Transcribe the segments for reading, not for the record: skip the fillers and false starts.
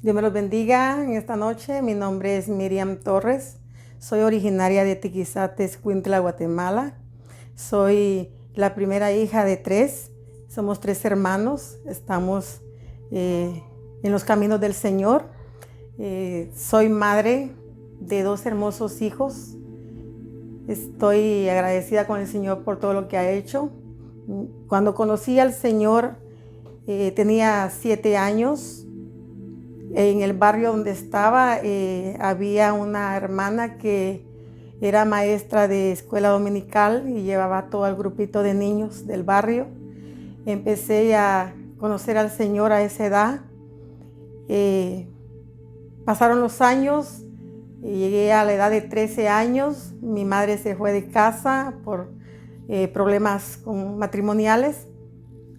Dios me los bendiga en esta noche. Mi nombre es Miriam Torres. Soy originaria de Tiquizate, Escuintla, Guatemala. Soy la primera hija de tres. Somos tres hermanos. Estamos en los caminos del Señor. Soy madre de dos hermosos hijos. Estoy agradecida con el Señor por todo lo que ha hecho. Cuando conocí al Señor, tenía 7 años. En el barrio donde estaba había una hermana que era maestra de escuela dominical y llevaba todo el grupito de niños del barrio. Empecé a conocer al Señor a esa edad. Pasaron los años y llegué a la edad de 13 años. Mi madre se fue de casa por problemas matrimoniales.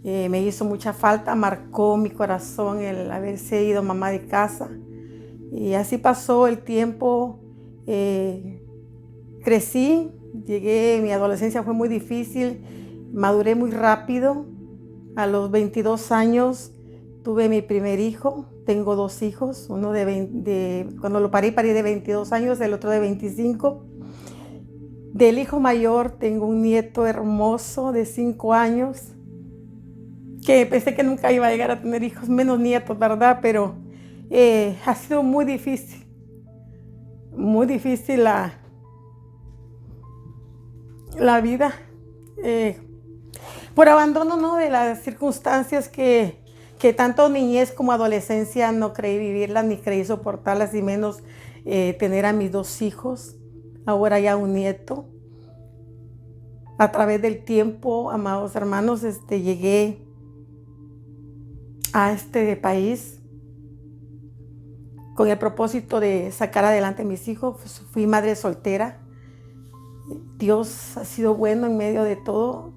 Me hizo mucha falta, marcó mi corazón el haberse ido mamá de casa. Y así pasó el tiempo, crecí, mi adolescencia fue muy difícil, maduré muy rápido. A los 22 años tuve mi primer hijo, tengo 2 hijos, uno cuando lo parí de 22 años, el otro de 25. Del hijo mayor tengo un nieto hermoso de 5 años, que pensé que nunca iba a llegar a tener hijos, menos nietos, ¿verdad? Pero ha sido muy difícil la vida, por abandono, ¿no? De las circunstancias que tanto niñez como adolescencia no creí vivirlas, ni creí soportarlas, y menos tener a mis 2 hijos, ahora ya un nieto. A través del tiempo, amados hermanos, llegué a este país con el propósito de sacar adelante a mis hijos. Fui madre soltera. Dios ha sido bueno en medio de todo.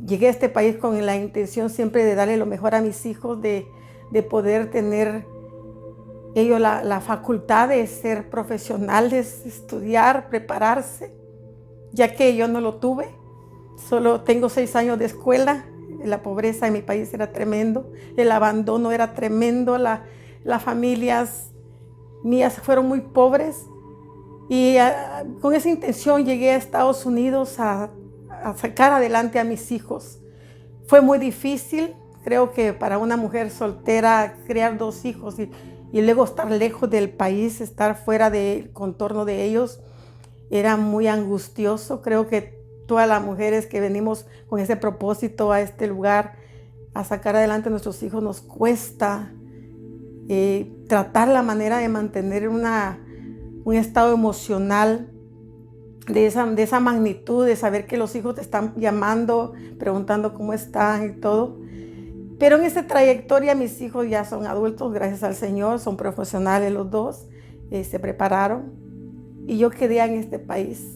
Llegué a este país con la intención siempre de darle lo mejor a mis hijos, de poder tener ellos la facultad de ser profesionales, estudiar, prepararse, ya que yo no lo tuve. Solo tengo 6 años de escuela. La pobreza en mi país era tremendo, el abandono era tremendo, las familias mías fueron muy pobres, y con esa intención llegué a Estados Unidos a sacar adelante a mis hijos. Fue muy difícil, creo que para una mujer soltera criar 2 hijos y luego estar lejos del país, estar fuera del contorno de ellos, era muy angustioso. Creo que todas las mujeres que venimos con ese propósito a este lugar, a sacar adelante a nuestros hijos, nos cuesta tratar la manera de mantener un estado emocional de esa magnitud, de saber que los hijos te están llamando, preguntando cómo están y todo. Pero en esa trayectoria mis hijos ya son adultos, gracias al Señor, son profesionales los dos, se prepararon, y yo quedé en este país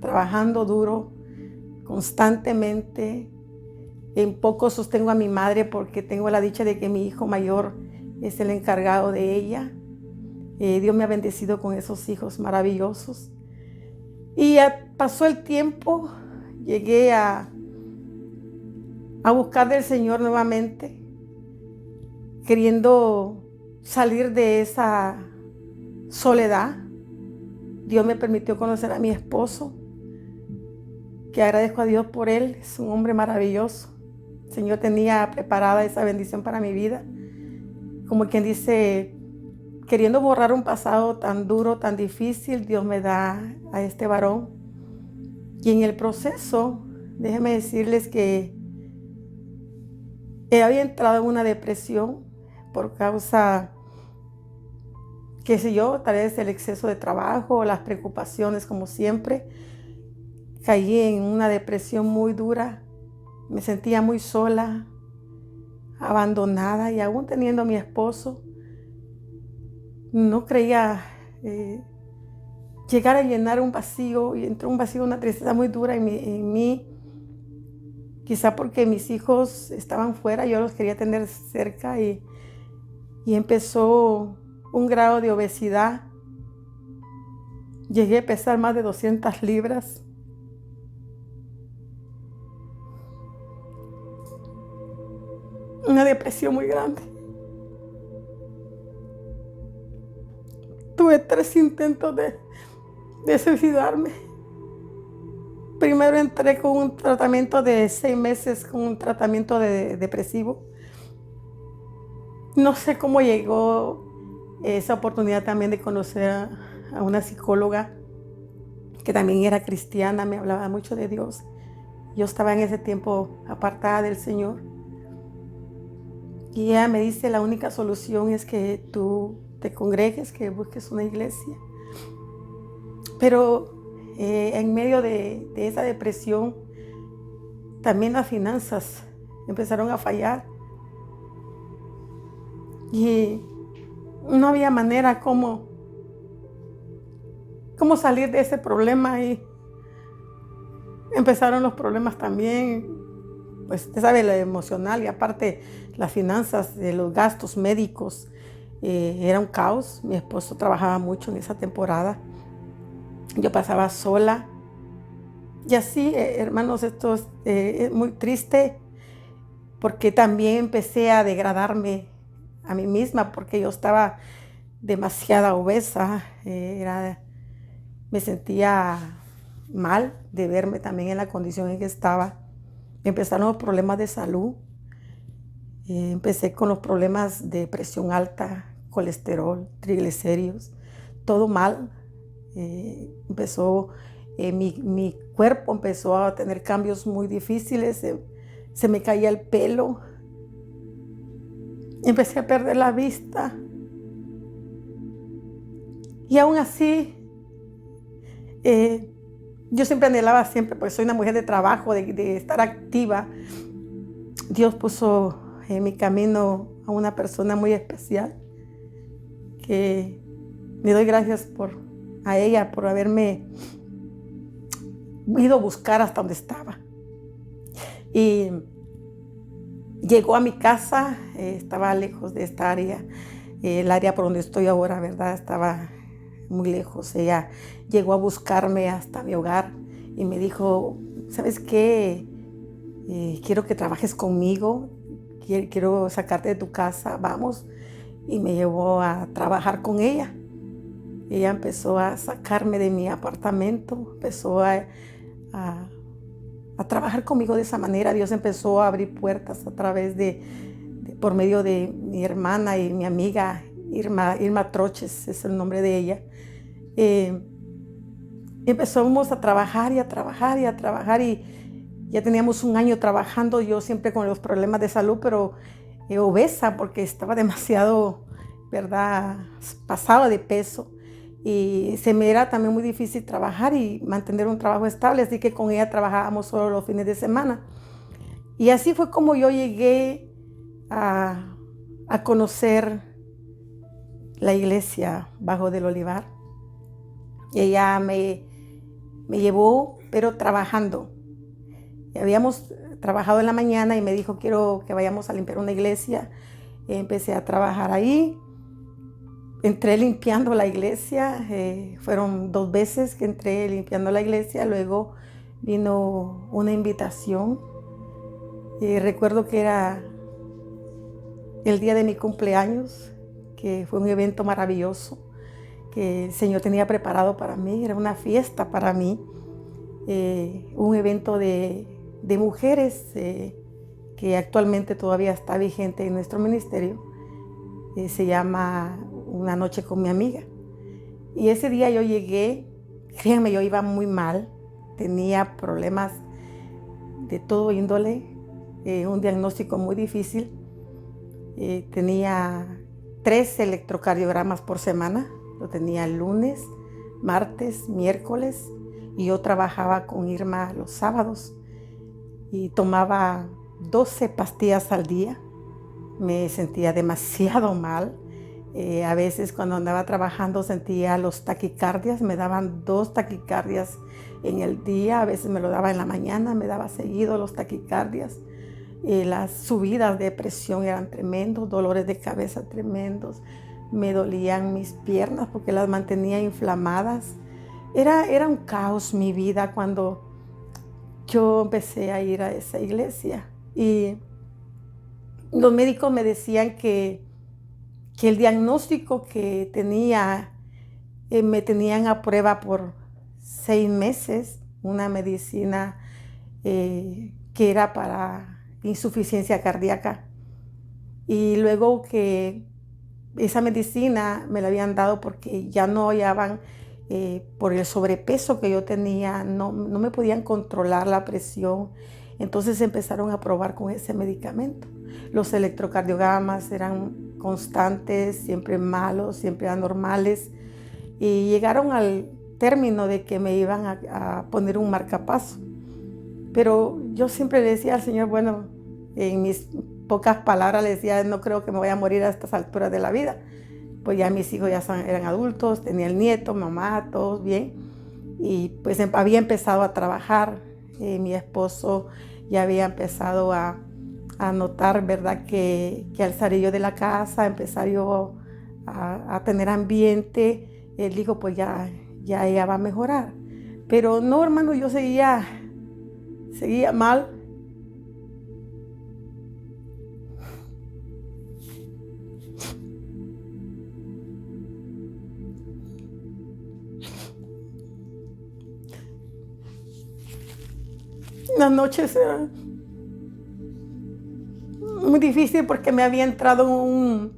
trabajando duro, constantemente. En poco sostengo a mi madre porque tengo la dicha de que mi hijo mayor es el encargado de ella. Dios me ha bendecido con esos hijos maravillosos. Y ya pasó el tiempo, llegué a buscar del Señor nuevamente, queriendo salir de esa soledad. Dios me permitió conocer a mi esposo, que agradezco a Dios por él. Es un hombre maravilloso. El Señor tenía preparada esa bendición para mi vida. Como quien dice, queriendo borrar un pasado tan duro, tan difícil, Dios me da a este varón. Y en el proceso, déjenme decirles que había entrado en una depresión por causa, qué sé yo, tal vez el exceso de trabajo, las preocupaciones, como siempre. Caí en una depresión muy dura. Me sentía muy sola, abandonada, y aún teniendo a mi esposo, no creía llegar a llenar un vacío, y entró un vacío, una tristeza muy dura en mí. Quizá porque mis hijos estaban fuera, yo los quería tener cerca, y empezó un grado de obesidad. Llegué a pesar más de 200 libras. Una depresión muy grande. tuve 3 intentos de suicidarme. Primero entré con un tratamiento de 6 meses, con un tratamiento depresivo. No sé cómo llegó esa oportunidad también de conocer a una psicóloga que también era cristiana, me hablaba mucho de Dios. Yo estaba en ese tiempo apartada del Señor. Y ella me dice, la única solución es que tú te congregues, que busques una iglesia. Pero en medio de esa depresión, también las finanzas empezaron a fallar. Y no había manera cómo salir de ese problema. Y empezaron los problemas también, pues usted sabe, lo emocional y aparte las finanzas, de los gastos médicos. Era un caos. Mi esposo trabajaba mucho en esa temporada. Yo pasaba sola. Y así, hermanos, esto es muy triste porque también empecé a degradarme a mí misma porque yo estaba demasiado obesa. Me sentía mal de verme también en la condición en que estaba. Empezaron los problemas de salud. Empecé con los problemas de presión alta, colesterol, triglicéridos, todo mal. Mi cuerpo empezó a tener cambios muy difíciles. Se me caía el pelo. Empecé a perder la vista. Y aún así, yo siempre anhelaba, pues soy una mujer de trabajo, de estar activa. Dios puso en mi camino a una persona muy especial que le doy gracias a ella por haberme ido a buscar hasta donde estaba. Y llegó a mi casa, estaba lejos de esta área, el área por donde estoy ahora, ¿verdad? Estaba muy lejos. Ella llegó a buscarme hasta mi hogar y me dijo, ¿sabes qué? Quiero que trabajes conmigo, quiero sacarte de tu casa, vamos. Y me llevó a trabajar con ella. Ella empezó a sacarme de mi apartamento, empezó a trabajar conmigo de esa manera. Dios empezó a abrir puertas a través por medio de mi hermana y mi amiga Irma Troches, es el nombre de ella. Empezamos a trabajar y a trabajar y a trabajar y ya teníamos un año trabajando, yo siempre con los problemas de salud, pero obesa porque estaba demasiado, ¿verdad?, pasada de peso. Y se me era también muy difícil trabajar y mantener un trabajo estable, así que con ella trabajábamos solo los fines de semana. Y así fue como yo llegué a conocer la iglesia Bajo del Olivar. Ella me llevó, pero trabajando. Y habíamos trabajado en la mañana y me dijo, quiero que vayamos a limpiar una iglesia. Empecé a trabajar ahí. Entré limpiando la iglesia, fueron 2 veces que entré limpiando la iglesia, luego vino una invitación. Recuerdo que era el día de mi cumpleaños, que fue un evento maravilloso que el Señor tenía preparado para mí, era una fiesta para mí, un evento de mujeres que actualmente todavía está vigente en nuestro ministerio. Se llama Una noche con mi amiga. Y ese día yo llegué, créanme, yo iba muy mal, tenía problemas de todo índole, un diagnóstico muy difícil. Tenía 3 electrocardiogramas por semana, lo tenía el lunes, martes, miércoles, y yo trabajaba con Irma los sábados y tomaba 12 pastillas al día. Me sentía demasiado mal. A veces cuando andaba trabajando sentía los taquicardias, me daban 2 taquicardias en el día, a veces me lo daba en la mañana, me daba seguido los taquicardias. Las subidas de presión eran tremendos, dolores de cabeza tremendos, me dolían mis piernas porque las mantenía inflamadas. Era un caos mi vida cuando yo empecé a ir a esa iglesia. Y los médicos me decían que el diagnóstico que tenía me tenían a prueba por 6 meses una medicina que era para insuficiencia cardíaca. Y luego que esa medicina me la habían dado porque ya no hallaban, por el sobrepeso que yo tenía, no me podían controlar la presión. Entonces empezaron a probar con ese medicamento. Los electrocardiogramas eran constantes, siempre malos, siempre anormales. Y llegaron al término de que me iban a poner un marcapaso. Pero yo siempre le decía al Señor, bueno, en mis pocas palabras le decía, no creo que me vaya a morir a estas alturas de la vida. Pues ya mis hijos ya eran adultos, tenía el nieto, mamá, todos bien. Y pues había empezado a trabajar. Mi esposo ya había empezado a notar, ¿verdad? Que al salir yo de la casa, empezar yo a tener ambiente, él dijo, pues ya ella va a mejorar. Pero no, hermano, yo seguía mal. Las noches eran muy difícil porque me había entrado un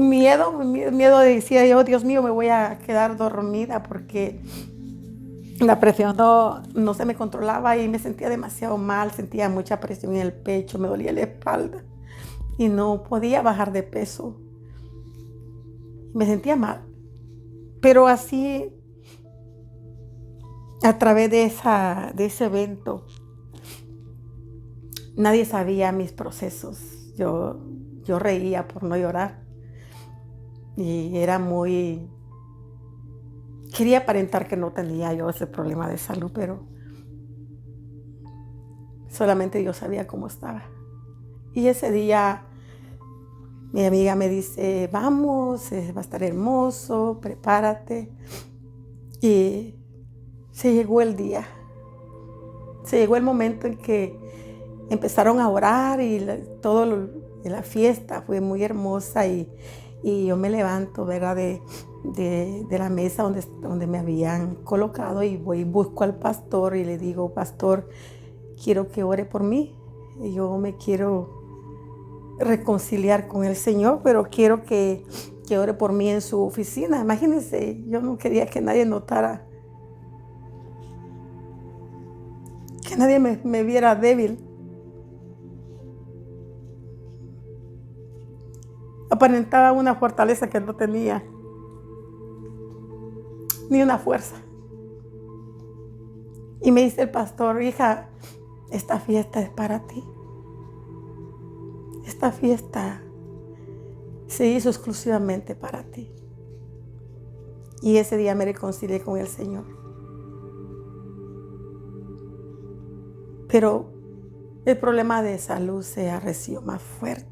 miedo decía yo, Dios mío, me voy a quedar dormida porque la presión no se me controlaba y me sentía demasiado mal, sentía mucha presión en el pecho, me dolía la espalda y no podía bajar de peso. Me sentía mal. Pero así, a través de ese evento, nadie sabía mis procesos. Yo reía por no llorar y quería aparentar que no tenía yo ese problema de salud, pero solamente yo sabía cómo estaba. Y ese día mi amiga me dice, vamos, va a estar hermoso, prepárate. Y se llegó el día. Se llegó el momento en que empezaron a orar y la fiesta fue muy hermosa y yo me levanto, ¿verdad? De la mesa donde me habían colocado y voy y busco al pastor y le digo, pastor, quiero que ore por mí. Yo me quiero reconciliar con el Señor, pero quiero que ore por mí en su oficina. Imagínense, yo no quería que nadie notara, que nadie me viera débil. Aparentaba una fortaleza que no tenía, ni una fuerza. Y me dice el pastor, hija, esta fiesta es para ti. Esta fiesta se hizo exclusivamente para ti. Y ese día me reconcilié con el Señor. Pero el problema de salud se arreció más fuerte.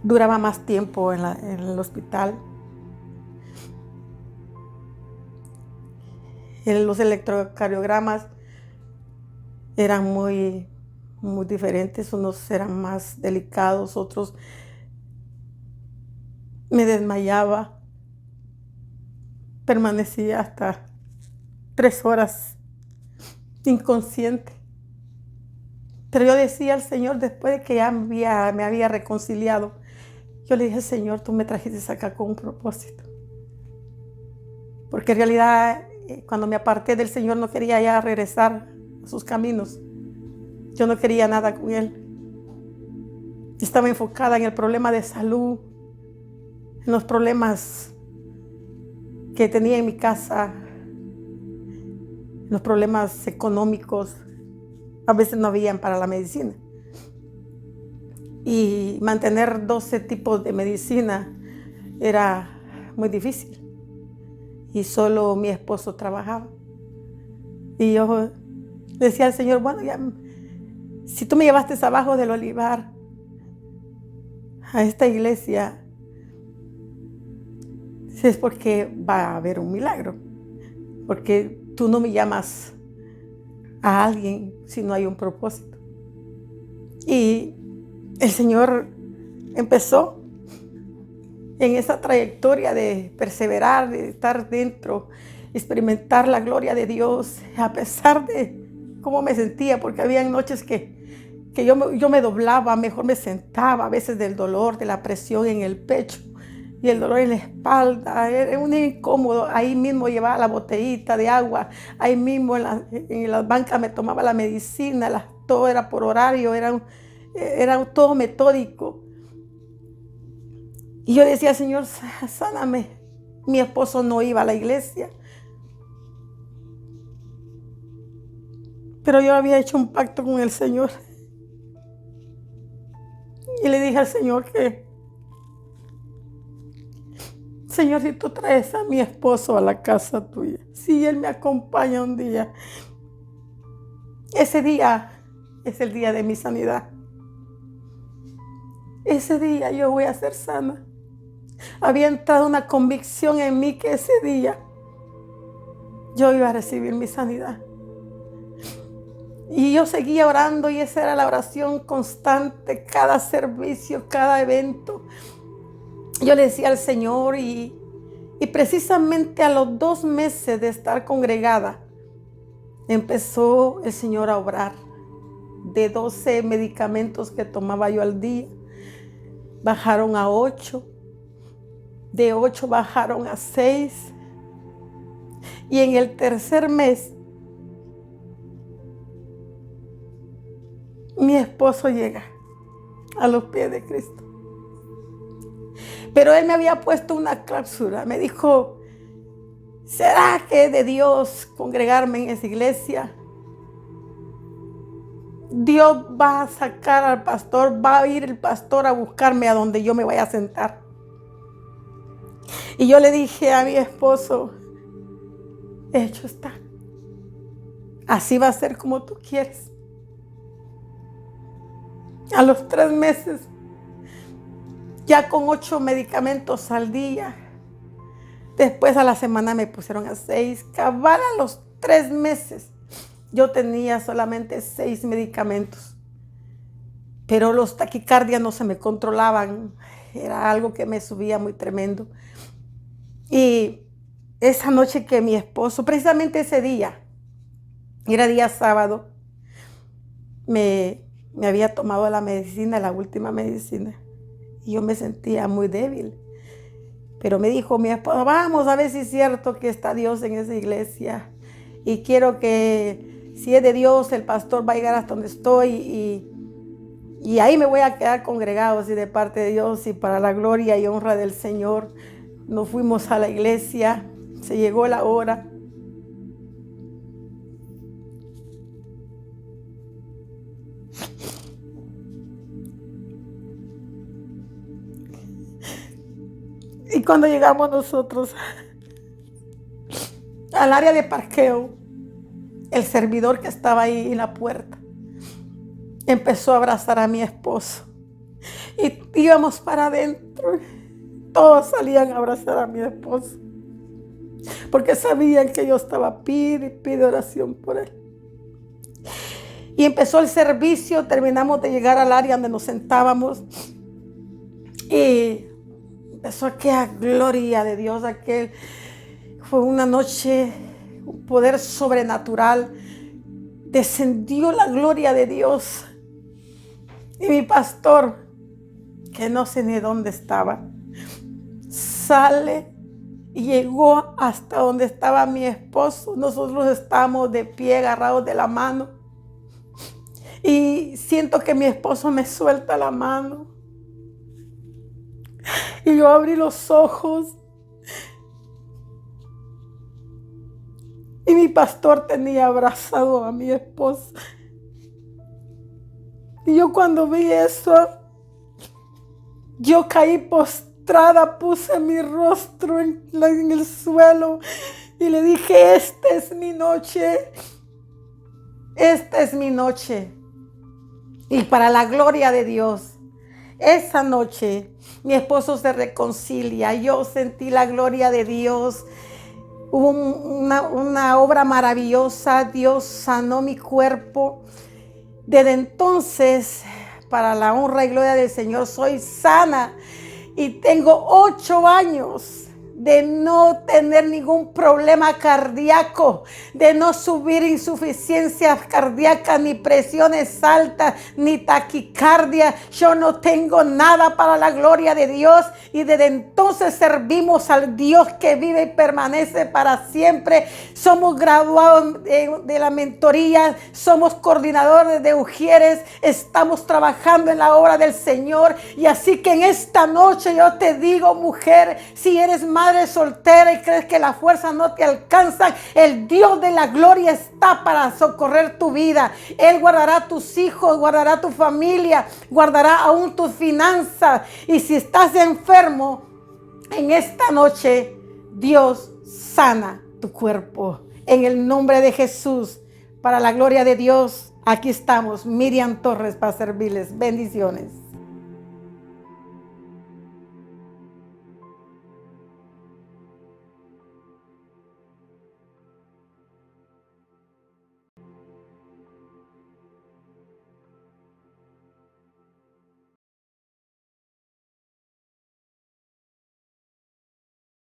Duraba más tiempo en el hospital. Los electrocardiogramas eran muy diferentes. Unos eran más delicados, otros me desmayaba. Permanecía hasta 3 horas inconsciente. Pero yo decía al Señor, después de que ya me había reconciliado, yo le dije, Señor, tú me trajiste acá con un propósito. Porque en realidad, cuando me aparté del Señor, no quería ya regresar a sus caminos. Yo no quería nada con Él. Estaba enfocada en el problema de salud, en los problemas que tenía en mi casa, en los problemas económicos. A veces no habían para la medicina. Y mantener 12 tipos de medicina era muy difícil. Y solo mi esposo trabajaba. Y yo decía al Señor, bueno, ya, si tú me llevaste abajo del olivar a esta iglesia, es porque va a haber un milagro. Porque tú no me llamas a alguien si no hay un propósito. Y el Señor empezó en esa trayectoria de perseverar, de estar dentro, experimentar la gloria de Dios, a pesar de cómo me sentía, porque había noches que yo me doblaba, mejor me sentaba, a veces del dolor, de la presión en el pecho y el dolor en la espalda, era un incómodo. Ahí mismo llevaba la botellita de agua, ahí mismo en las bancas me tomaba la medicina, todo era por horario, era todo metódico. Y yo decía, Señor, sáname. Mi esposo no iba a la iglesia, pero yo había hecho un pacto con el Señor. Y le dije al Señor que, Señor, si tú traes a mi esposo a la casa tuya, si él me acompaña un día, ese día es el día de mi sanidad. Ese día yo voy a ser sana. Había entrado una convicción en mí que ese día yo iba a recibir mi sanidad. Y yo seguía orando, y esa era la oración constante, cada servicio, cada evento. Yo le decía al Señor, y precisamente a los 2 meses de estar congregada, empezó el Señor a obrar. De 12 medicamentos que tomaba yo al día, bajaron a 8. De 8 bajaron a 6. Y en el tercer mes, mi esposo llega a los pies de Cristo. Pero él me había puesto una cláusula. Me dijo, ¿será que es de Dios congregarme en esa iglesia? Dios va a sacar al pastor, va a ir el pastor a buscarme a donde yo me vaya a sentar. Y yo le dije a mi esposo, hecho está. Así va a ser como tú quieres. A los 3 meses, ya con 8 medicamentos al día. Después a la semana me pusieron a 6. Cabal a los 3 meses, yo tenía solamente 6 medicamentos. Pero los taquicardias no se me controlaban. Era algo que me subía muy tremendo. Y esa noche que mi esposo, precisamente ese día, era día sábado, me había tomado la medicina, la última medicina. Y yo me sentía muy débil. Pero me dijo mi esposo, vamos a ver si es cierto que está Dios en esa iglesia. Y quiero que, si es de Dios, el pastor va a llegar hasta donde estoy. Y ahí me voy a quedar congregado, así de parte de Dios, y para la gloria y honra del Señor. Nos fuimos a la iglesia, se llegó la hora. Y cuando llegamos nosotros al área de parqueo, el servidor que estaba ahí en la puerta empezó a abrazar a mi esposo. Y íbamos para adentro. Todos salían a abrazar a mi esposo, porque sabían que yo estaba pide oración por él. Y empezó el servicio, terminamos de llegar al área donde nos sentábamos. Y empezó aquella gloria de Dios, fue una noche, un poder sobrenatural. Descendió la gloria de Dios. Y mi pastor, que no sé ni dónde estaba, sale y llegó hasta donde estaba mi esposo. Nosotros estábamos de pie, agarrados de la mano. Y siento que mi esposo me suelta la mano. Y yo abrí los ojos. Y mi pastor tenía abrazado a mi esposa. Y yo cuando vi eso, yo caí postrada, puse mi rostro en el suelo y le dije, esta es mi noche. Esta es mi noche. Y para la gloria de Dios, esa noche mi esposo se reconcilia. Yo sentí la gloria de Dios. Hubo una obra maravillosa. Dios sanó mi cuerpo. Desde entonces, para la honra y gloria del Señor, soy sana. y tengo 8 años de no tener ningún problema cardíaco, de no subir insuficiencias cardíacas, ni presiones altas, ni taquicardia. Yo no tengo nada, para la gloria de Dios. Y desde entonces servimos al Dios que vive y permanece para siempre. Somos graduados de la mentoría, somos coordinadores de Ujieres, estamos trabajando en la obra del Señor. Y así que en esta noche yo te digo, mujer, si eres madre soltera y crees que las fuerzas no te alcanzan, el Dios de la gloria está para socorrer tu vida. Él guardará tus hijos, guardará tu familia, guardará aún tus finanzas. Y si estás enfermo, en esta noche Dios sana tu cuerpo. En el nombre de Jesús, para la gloria de Dios, aquí estamos, Miriam Torres, para servirles. Bendiciones.